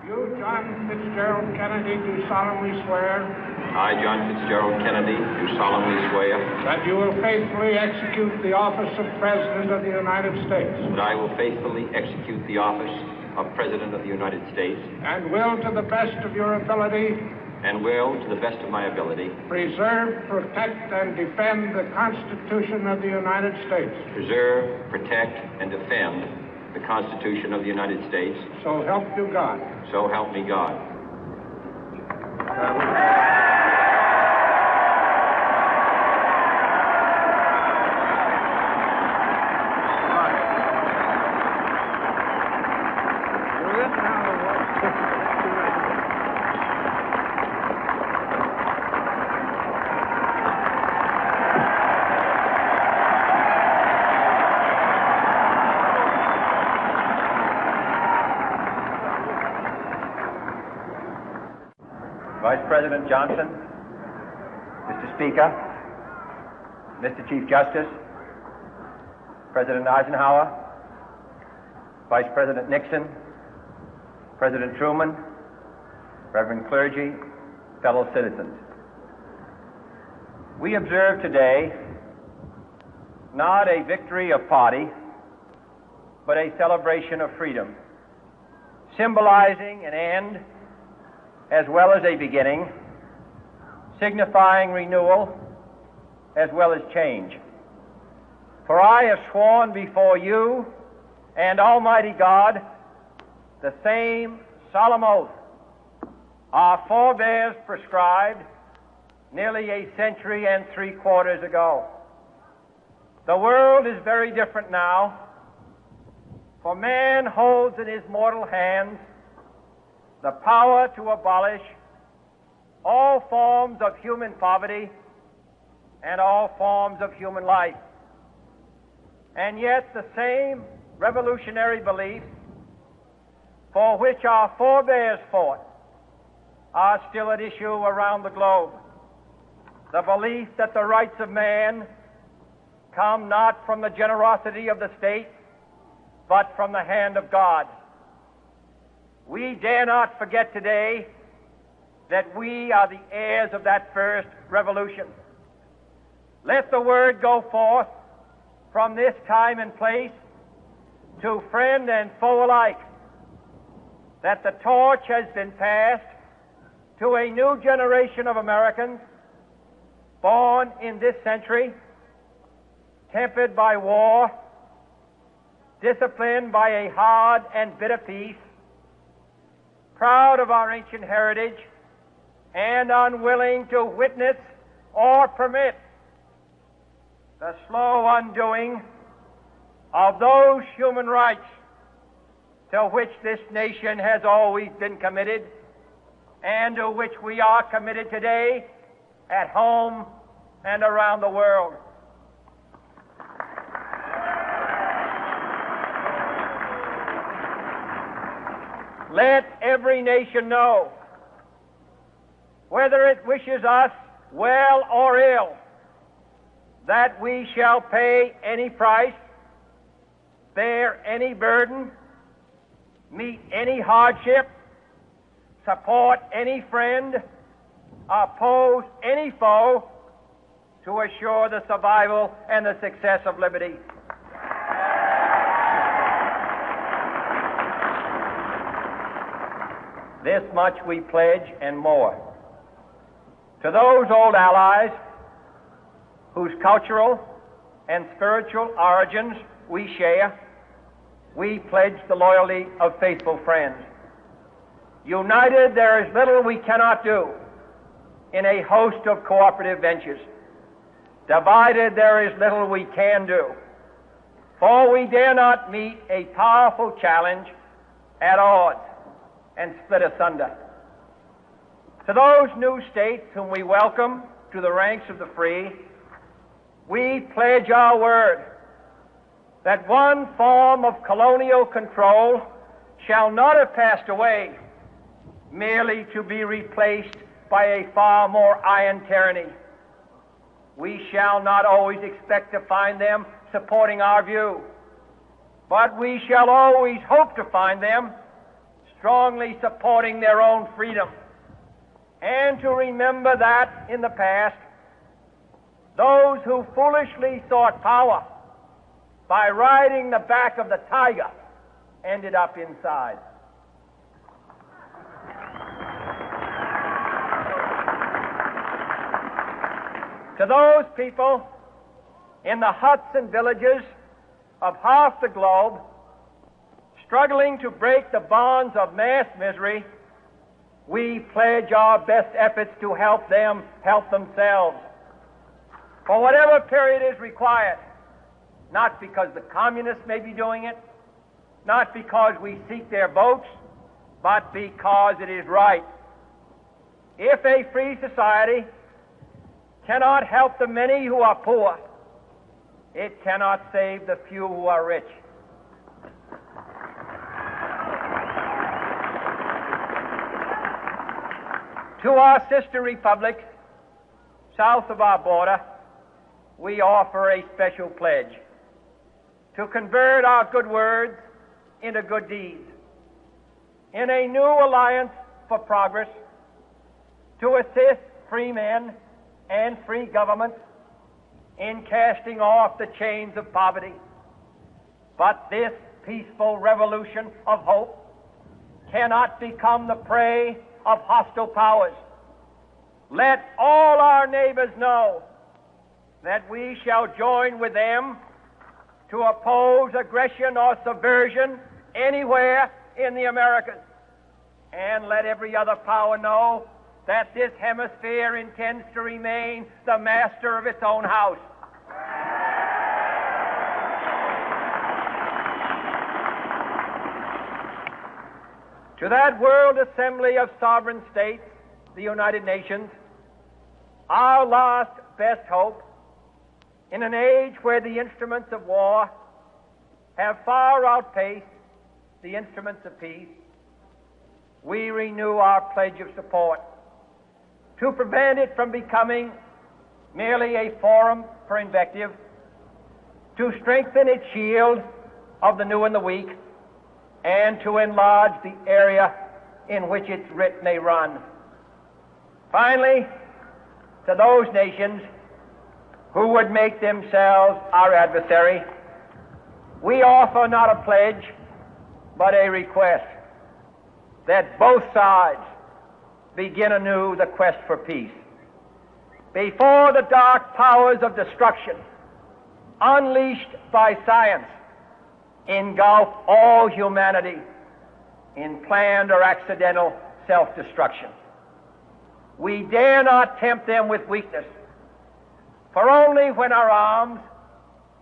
You, John Fitzgerald Kennedy, do solemnly swear. I, John Fitzgerald Kennedy, do solemnly swear. That you will faithfully execute the office of President of the United States. That I will faithfully execute the office of President of the United States. And will, to the best of your ability. And will, to the best of my ability. Preserve, protect, and defend the Constitution of the United States. Preserve, protect, and defend the Constitution of the United States. So help you God. So help me God. Vice President Johnson, Mr. Speaker, Mr. Chief Justice, President Eisenhower, Vice President Nixon, President Truman, Reverend clergy, fellow citizens. We observe today not a victory of party, but a celebration of freedom, symbolizing an end as well as a beginning, signifying renewal as well as change. For I have sworn before you and Almighty God the same solemn oath our forebears prescribed nearly a century and 3/4 ago. The world is very different now, for man holds in his mortal hands the power to abolish all forms of human poverty and all forms of human life. And yet the same revolutionary beliefs for which our forebears fought are still at issue around the globe. The belief that the rights of man come not from the generosity of the state, but from the hand of God. We dare not forget today that we are the heirs of that first revolution. Let the word go forth from this time and place to friend and foe alike that the torch has been passed to a new generation of Americans born in this century, tempered by war, disciplined by a hard and bitter peace, proud of our ancient heritage, and unwilling to witness or permit the slow undoing of those human rights to which this nation has always been committed and to which we are committed today at home and around the world. Let every nation know, whether it wishes us well or ill, that we shall pay any price, bear any burden, meet any hardship, support any friend, oppose any foe to assure the survival and the success of liberty. This much we pledge and more. To those old allies whose cultural and spiritual origins we share, we pledge the loyalty of faithful friends. United, there is little we cannot do in a host of cooperative ventures. Divided, there is little we can do, for we dare not meet a powerful challenge at odds and split asunder. To those new states whom we welcome to the ranks of the free, we pledge our word that one form of colonial control shall not have passed away merely to be replaced by a far more iron tyranny. We shall not always expect to find them supporting our view, but we shall always hope to find them strongly supporting their own freedom, and to remember that in the past, those who foolishly sought power by riding the back of the tiger ended up inside. To those people in the huts and villages of half the globe struggling to break the bonds of mass misery, we pledge our best efforts to help them help themselves for whatever period is required, not because the communists may be doing it, not because we seek their votes, but because it is right. If a free society cannot help the many who are poor, it cannot save the few who are rich. To our sister republics south of our border, we offer a special pledge to convert our good words into good deeds, in a new alliance for progress, to assist free men and free governments in casting off the chains of poverty. But this peaceful revolution of hope cannot become the prey of hostile powers. Let all our neighbors know that we shall join with them to oppose aggression or subversion anywhere in the Americas. And let every other power know that this hemisphere intends to remain the master of its own house. To that World Assembly of Sovereign States, the United Nations, our last best hope, in an age where the instruments of war have far outpaced the instruments of peace, we renew our pledge of support to prevent it from becoming merely a forum for invective, to strengthen its shield of the new and the weak, and to enlarge the area in which its writ may run. Finally, to those nations who would make themselves our adversary, we offer not a pledge, but a request that both sides begin anew the quest for peace. Before the dark powers of destruction, unleashed by science, engulf all humanity in planned or accidental self-destruction, we dare not tempt them with weakness, for only when our arms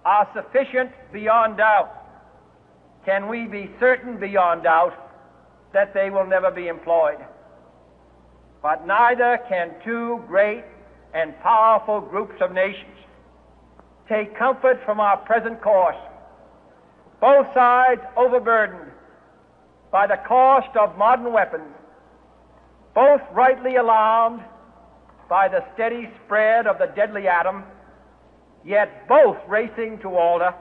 are sufficient beyond doubt can we be certain beyond doubt that they will never be employed. But neither can two great and powerful groups of nations take comfort from our present course, both sides overburdened by the cost of modern weapons, both rightly alarmed by the steady spread of the deadly atom, yet both racing to alter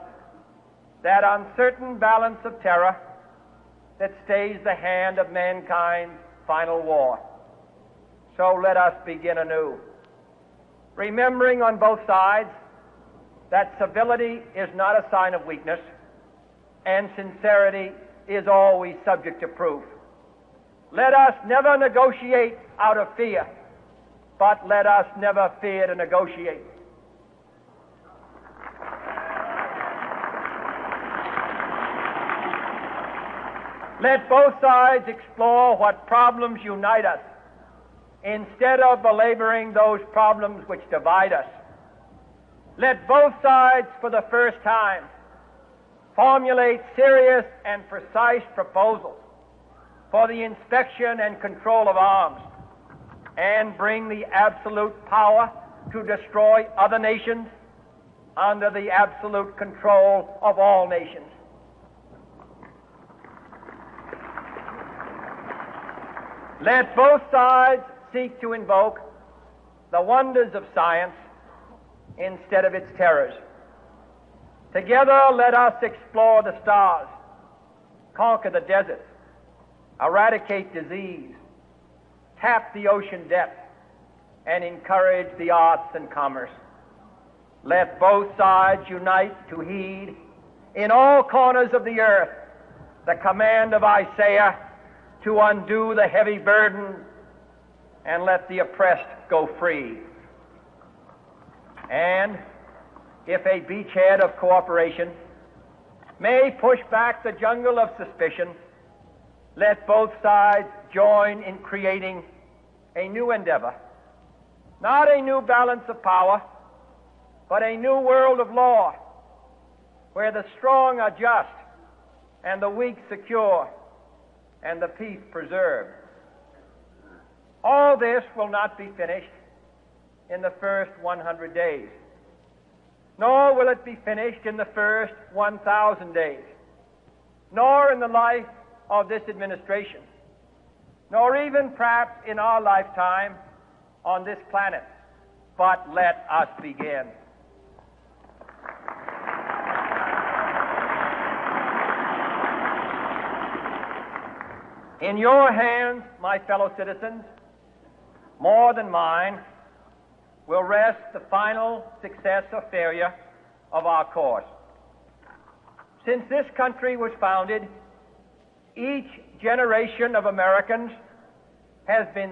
that uncertain balance of terror that stays the hand of mankind's final war. So let us begin anew, remembering on both sides that civility is not a sign of weakness, and sincerity is always subject to proof. Let us never negotiate out of fear, but let us never fear to negotiate. Let both sides explore what problems unite us, instead of belaboring those problems which divide us. Let both sides, for the first time, formulate serious and precise proposals for the inspection and control of arms, and bring the absolute power to destroy other nations under the absolute control of all nations. Let both sides seek to invoke the wonders of science instead of its terrors. Together, let us explore the stars, conquer the deserts, eradicate disease, tap the ocean depth, and encourage the arts and commerce. Let both sides unite to heed in all corners of the earth the command of Isaiah to undo the heavy burden and let the oppressed go free. And if a beachhead of cooperation may push back the jungle of suspicion, let both sides join in creating a new endeavor, not a new balance of power, but a new world of law, where the strong are just and the weak secure and the peace preserved. All this will not be finished in the first 100 days, nor will it be finished in the first 1,000 days, nor in the life of this administration, nor even perhaps in our lifetime on this planet. But let us begin. In your hands, my fellow citizens, more than mine, will rest the final success or failure of our course. Since this country was founded, each generation of Americans has been